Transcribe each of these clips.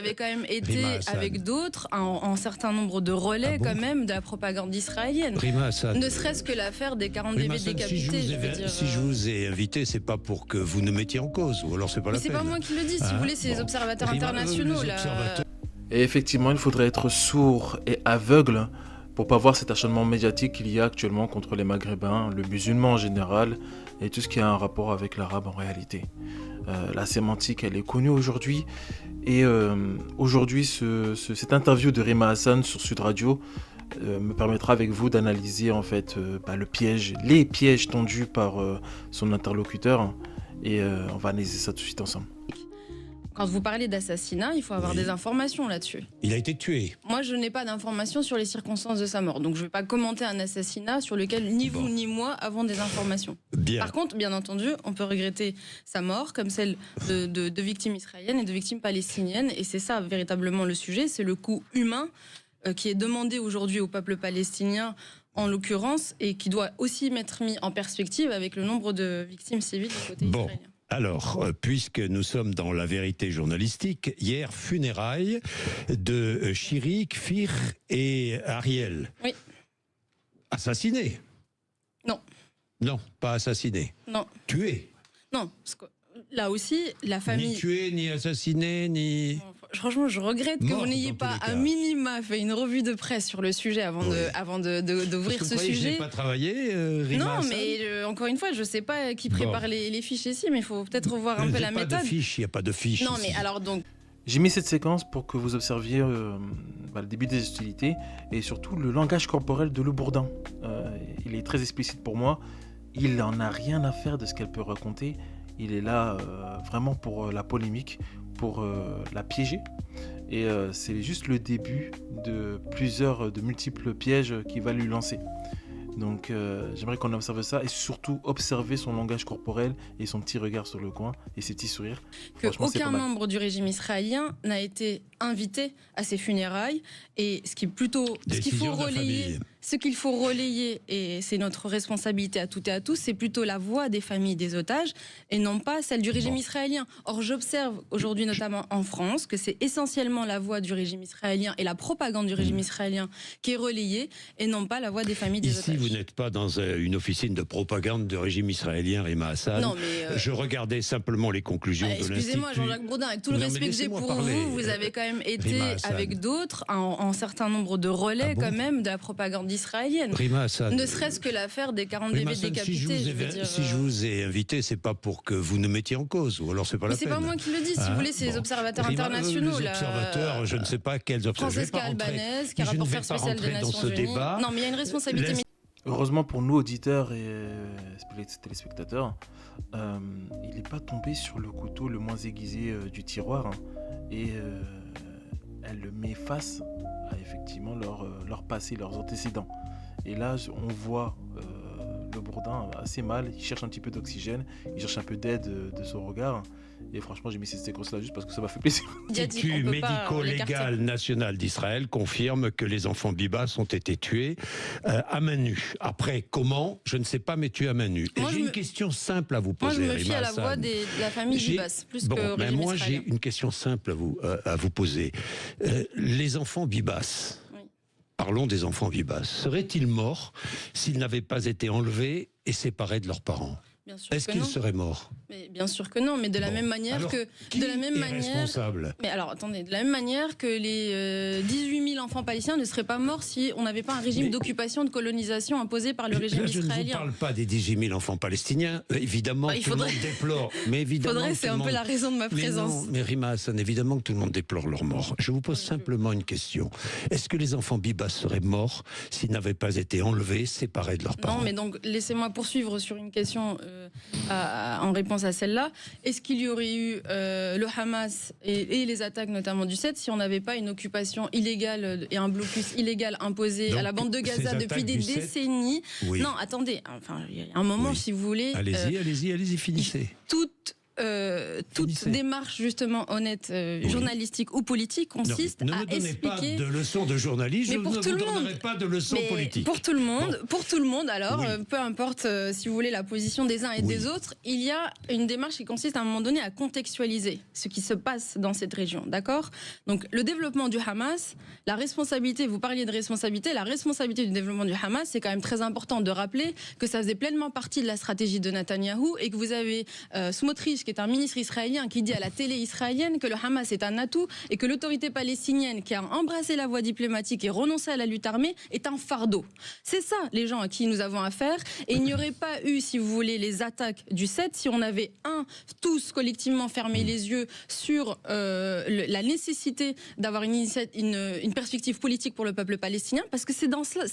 Avait quand même été Rima Hassan. avec d'autres un certain nombre de relais Ah bon quand même de la propagande israélienne. Rima Hassan. Ne serait-ce que l'affaire des 40 Rima bébés Hassan, décapités, je veux dire. si je vous ai invité, c'est pas pour que vous nous mettiez en cause, ou alors c'est pas Mais la c'est peine. pas moi qui le dis, si vous voulez, c'est les bon. observateurs Rima, internationaux les là. observateurs- Et effectivement, il faudrait être sourd et aveugle pour pas voir cet acharnement médiatique qu'il y a actuellement contre les Maghrébins, le musulman en général, et tout ce qui a un rapport avec l'arabe en réalité. La sémantique, elle est connue aujourd'hui, et aujourd'hui, cette interview de Rima Hassan sur Sud Radio me permettra avec vous d'analyser en fait les pièges tendus par son interlocuteur, et on va analyser ça tout de suite ensemble. Quand vous parlez d'assassinat, il faut avoir Oui. des informations là-dessus. Il a été tué. Moi, je n'ai pas d'informations sur les circonstances de sa mort, donc je ne vais pas commenter un assassinat sur lequel ni vous ni moi avons des informations. Bien. Par contre, bien entendu, on peut regretter sa mort, comme celle de victimes israéliennes et de victimes palestiniennes, et c'est ça véritablement le sujet, c'est le coût humain qui est demandé aujourd'hui au peuple palestinien, en l'occurrence, et qui doit aussi être mis en perspective avec le nombre de victimes civiles du côté Bon. israélien. Alors, puisque nous sommes dans la vérité journalistique, hier, funérailles de Chirik, Fir et Ariel. Oui. Assassinés? Non. Non, pas assassinés. Non, Tués. non, parce que là aussi, la famille... Ni tués, ni assassinés, ni... Franchement, je regrette que Mort, vous n'ayez dans pas tous les à cas. minima fait une revue de presse sur le sujet avant Oui. d'ouvrir Parce ce que vous croyez que je n'ai sujet. pas travaillé, Rima Non, Hassan? mais encore une fois, je ne sais pas qui Bon. prépare les fiches ici, mais il faut peut-être revoir un Il peu n'y la a pas méthode. de fiche, il n'y a pas de fiche. Non, ici. mais alors donc, J'ai mis cette séquence pour que vous observiez le début des hostilités et surtout le langage corporel de Le Bourdin. Il est très explicite pour moi. Il n'en a rien à faire de ce qu'elle peut raconter. Il est là vraiment pour la polémique, pour la piéger. Et c'est juste le début de multiples pièges qu'il va lui lancer. Donc j'aimerais qu'on observe ça et surtout observer son langage corporel et son petit regard sur le coin et ses petits sourires. que Franchement, c'est aucun pas mal. membre du régime israélien n'a été invité à ces funérailles. Et ce qui est plutôt, Décision de la famille. ce qu'il faut relayer, et c'est notre responsabilité à toutes et à tous, c'est plutôt la voix des familles des otages et non pas celle du régime Bon. israélien. Or, j'observe aujourd'hui, notamment en France, que c'est essentiellement la voix du régime israélien et la propagande du régime israélien qui est relayée et non pas la voix des familles des Ici, otages. vous n'êtes pas dans une officine de propagande du régime israélien, Rima Hassan. Non, mais Je regardais simplement les conclusions de l'Institut. excusez-moi, Jean-Jacques Bourdin, avec tout le Non, mais respect que j'ai laissez-moi pour parler. vous, vous avez quand même été Rima Hassan. avec d'autres un certain nombre de relais Ah bon quand même de la propagande israélienne. Rima Hassan. Ne serait-ce que l'affaire des 40 Rima bébés Hassan, décapités, je veux dire. si je vous ai invité, c'est pas pour que vous nous mettiez en cause, ou alors c'est pas Mais la c'est peine. pas moi qui le dis, si vous voulez, c'est les Bon. observateurs Rima, internationaux. les là. observateurs, je ne sais pas quels observateurs. Francesca Albanese, qui est je ne vais rapporteur pas spécial des rentrer dans Nations ce Unies. débat. Non, mais il y a une responsabilité. Laisse- Heureusement pour nous, auditeurs et téléspectateurs, il n'est pas tombé sur le couteau le moins aiguisé du tiroir, hein, et elle le met face à effectivement leur passé, leurs antécédents. Et là, on voit Le Bourdin assez mal, il cherche un petit peu d'oxygène, il cherche un peu d'aide de son regard. Et franchement, j'ai mis cette séquence-là juste parce que ça m'a fait plaisir. Médiatique, L'Institut on peut pas médico-légal l'écarter. national d'Israël confirme que les enfants Bibas ont été tués à main nue. Après, comment? Je ne sais pas, mais tués à main nue. Et Moi, j'ai je une me- question simple à vous Moi, poser, je me fie Rima à la Hassan. voix de la famille J'ai- Bibas, plus Bon, que au mais régime moi, j'ai israélien. une question simple à vous poser. Les enfants Bibas, Oui. parlons des enfants Bibas, seraient-ils morts s'ils n'avaient pas été enlevés et séparés de leurs parents? Bien sûr Est-ce que qu'ils non. seraient morts? Mais bien sûr que non, mais de la Bon. même manière Alors, que Qui de la même est manière. responsable? Mais alors, attendez, de la même manière que les 18 000 enfants palestiniens ne seraient pas morts si on n'avait pas un régime Mais- d'occupation, de colonisation imposé par le régime Là, je ne vous israélien. parle pas des 18 000 enfants palestiniens. Évidemment, Bah, il tout le faudrait- monde déplore. Mais évidemment, Faudrait, tout c'est le un peu monde- la raison de ma Mais présence. non, mais Rima Hassan, évidemment que tout le monde déplore leur mort. Je vous pose simplement une question. Est-ce que les enfants Bibas seraient morts s'ils n'avaient pas été enlevés, séparés de leurs parents? Non, mais donc laissez-moi poursuivre sur une question en réponse à celle-là. Est-ce qu'il y aurait eu le Hamas et les attaques notamment du 7 si on n'avait pas une occupation illégale et un blocus illégal imposé Donc, à la bande de ces Gaza depuis attaques des du 7, décennies? Oui. Non, attendez. Enfin, il y a un moment, Oui. si vous voulez. Allez-y, finissez. toute toute Finissez. démarche justement honnête, journalistique ou politique consiste ne à me donnez expliquer. pas de leçons de journalisme, Mais je pour ne tout vous le monde. donnerai pas de leçons Mais politiques. pour tout le monde, alors, Oui. peu importe, si vous voulez, la position des uns et Oui. des autres, il y a une démarche qui consiste à un moment donné à contextualiser ce qui se passe dans cette région, d'accord ? Donc, le développement du Hamas, la responsabilité, vous parliez de responsabilité, la responsabilité du développement du Hamas, c'est quand même très important de rappeler que ça faisait pleinement partie de la stratégie de Netanyahou et que vous avez Smotrich, qui est un ministre israélien, qui dit à la télé israélienne que le Hamas est un atout et que l'autorité palestinienne qui a embrassé la voie diplomatique et renoncé à la lutte armée est un fardeau. C'est ça, les gens à qui nous avons affaire. Et il n'y aurait pas eu, si vous voulez, les attaques du 7 si on avait, tous collectivement fermé les yeux sur la nécessité d'avoir une perspective politique pour le peuple palestinien, parce que c'est dans ça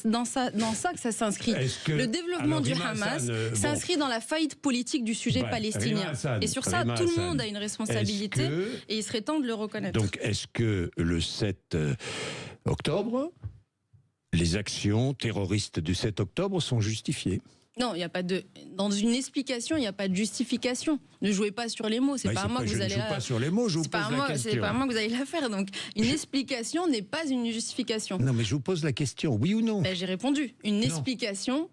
que ça s'inscrit. Le développement du Hamas s'inscrit dans la faillite politique du sujet palestinien. Et sur ça, tout le monde a une responsabilité et il serait temps de le reconnaître. Donc, est-ce que le 7 octobre, les actions terroristes du 7 octobre sont justifiées ? Non, il n'y a pas de. Dans une explication, il n'y a pas de justification. Ne jouez pas sur les mots. C'est pas à moi que vous allez. Je ne joue pas sur les mots, je vous pose la question. C'est pas à moi que vous allez la faire. Donc, une explication n'est pas une justification. Non, mais je vous pose la question, oui ou non ? Ben, j'ai répondu. Une explication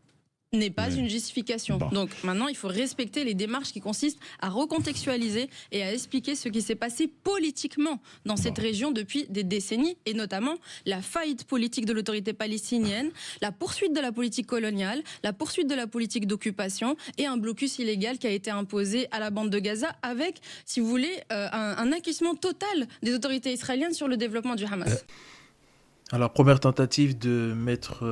n'est pas une justification. Bon. Donc maintenant, il faut respecter les démarches qui consistent à recontextualiser et à expliquer ce qui s'est passé politiquement dans cette région depuis des décennies, et notamment la faillite politique de l'autorité palestinienne, la poursuite de la politique coloniale, la poursuite de la politique d'occupation et un blocus illégal qui a été imposé à la bande de Gaza avec, si vous voulez, un acquiescement total des autorités israéliennes sur le développement du Hamas. Alors, première tentative de mettre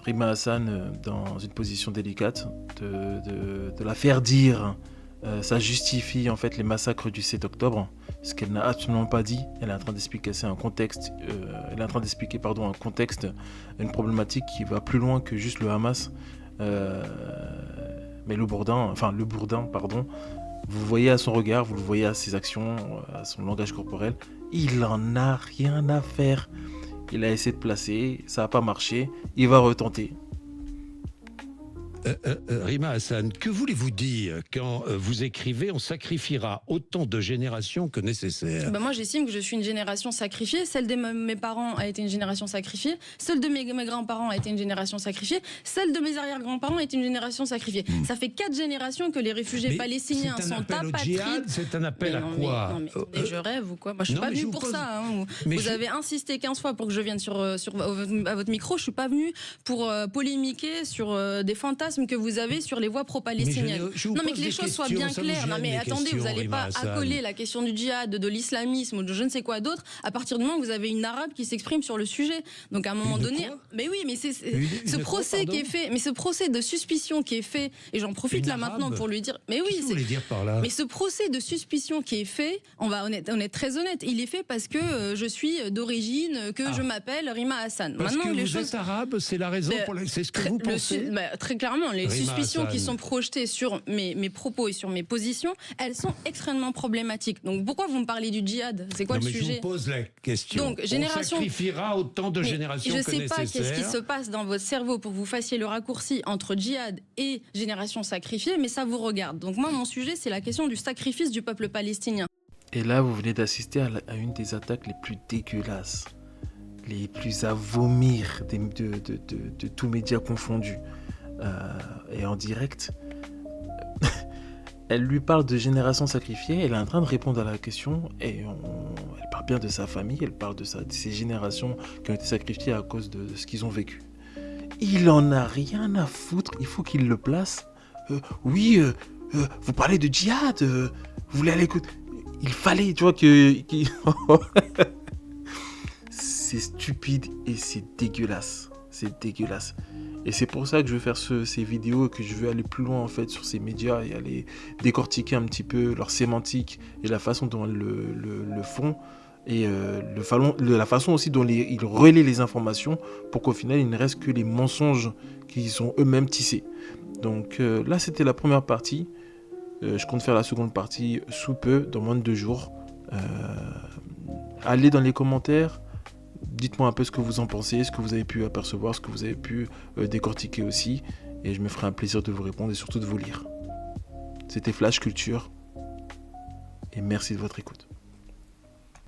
Rima Hassan dans une position délicate, de la faire dire, ça justifie en fait les massacres du 7 octobre, ce qu'elle n'a absolument pas dit. Elle est en train d'expliquer un contexte, un contexte, une problématique qui va plus loin que juste le Hamas. Mais le Bourdin, vous voyez à son regard, vous le voyez à ses actions, à son langage corporel, il en a rien à faire. Il a essayé de placer, ça n'a pas marché, il va retenter. Rima Hassan, que voulez-vous dire quand vous écrivez « On sacrifiera autant de générations que nécessaire » Moi, j'estime que je suis une génération sacrifiée. Celle de mes parents a été une génération sacrifiée. Celle de mes grands-parents a été une génération sacrifiée. Celle de mes arrière-grands-parents a été une génération sacrifiée. Ça fait 4 générations que les réfugiés palestiniens sont apatrides. C'est un appel à quoi ? Mais je rêve ou quoi ? Moi, je suis pas venue pour ça. Hein. Vous avez insisté 15 fois pour que je vienne à votre micro. Je suis pas venue pour polémiquer sur des fantasmes que vous avez sur les voix pro-palestiniennes. Non, mais que les choses soient bien claires. Non, mais attendez, vous n'allez pas accoler la question du djihad, de l'islamisme ou de je ne sais quoi d'autre à partir du moment où vous avez une arabe qui s'exprime sur le sujet. Donc à un moment donné, mais oui, mais c'est ce procès qui est fait, mais ce procès de suspicion qui est fait, et j'en profite là maintenant pour lui dire, mais oui, qu'est-ce que vous voulez dire par là ? Mais ce procès de suspicion qui est fait, on est très honnête, il est fait parce que je suis d'origine, que je m'appelle Rima Hassan. Parce maintenant, que vous êtes arabe, c'est la raison pour laquelle c'est ce que vous pensez ? Très clairement, les Rima suspicions Hassan qui sont projetées sur mes propos et sur mes positions, elles sont extrêmement problématiques. Donc pourquoi vous me parlez du djihad ? C'est quoi le sujet ? Je vous pose la question. Donc, on sacrifiera autant de générations que nécessaire. Je ne sais pas qu'est-ce qui se passe dans votre cerveau pour que vous fassiez le raccourci entre djihad et génération sacrifiée, mais ça vous regarde. Donc moi, mon sujet, c'est la question du sacrifice du peuple palestinien. Et là, vous venez d'assister à une des attaques les plus dégueulasses, les plus à vomir de tous médias confondus. Et en direct, elle lui parle de génération sacrifiée, elle est en train de répondre à la question et elle parle bien de sa famille, elle parle de ces générations qui ont été sacrifiées à cause de ce qu'ils ont vécu. Il en a rien à foutre, il faut qu'il le place. Vous parlez de djihad, vous voulez aller écouter. Il fallait, tu vois, c'est stupide et c'est dégueulasse. C'est dégueulasse. Et c'est pour ça que je veux faire ces vidéos et que je veux aller plus loin en fait sur ces médias et aller décortiquer un petit peu leur sémantique et la façon dont ils le font et la façon aussi dont ils relaient les informations pour qu'au final il ne reste que les mensonges qui sont eux-mêmes tissés. Donc là c'était la première partie. Je compte faire la seconde partie sous peu, dans moins de 2 jours. Allez dans les commentaires. Dites-moi un peu ce que vous en pensez, ce que vous avez pu apercevoir, ce que vous avez pu décortiquer aussi. Et je me ferai un plaisir de vous répondre et surtout de vous lire. C'était Flash Culture. et merci de votre écoute.